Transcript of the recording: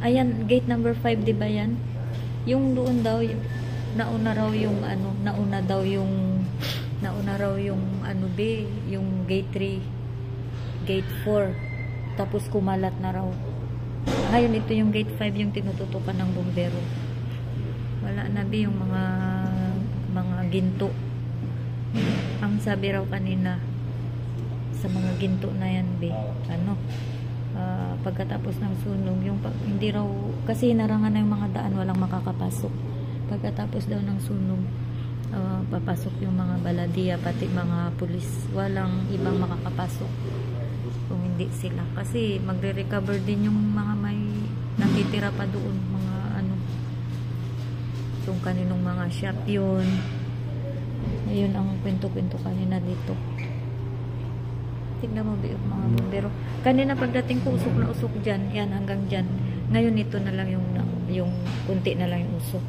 Ayan, gate number 5, di ba yan? Yung doon daw, nauna raw yung ano, nauna raw yung ano be, yung gate 3, gate 4. Tapos kumalat na raw. Ngayon ito yung gate 5 yung tinututukan ng bumbero. Wala na be yung mga ginto. Ang sabi raw kanina sa mga ginto na yan be, ano, pagkatapos ng sunog, yung hindi raw, kasi narangan na yung mga daan, walang makakapasok. Pagkatapos daw ng sunog, papasok yung mga baladiya, pati mga pulis. Walang ibang makakapasok kung hindi sila. Kasi magre-recover din yung mga may natitira pa doon, mga ano, kung kaninong mga shop yun. Ayun ang kwento-kwento kanina dito. Tignan mo ba yung mga bumbero. Kanina pagdating ko, usok na usok dyan. Yan, hanggang dyan. Ngayon ito na lang yung kunti na lang yung usok.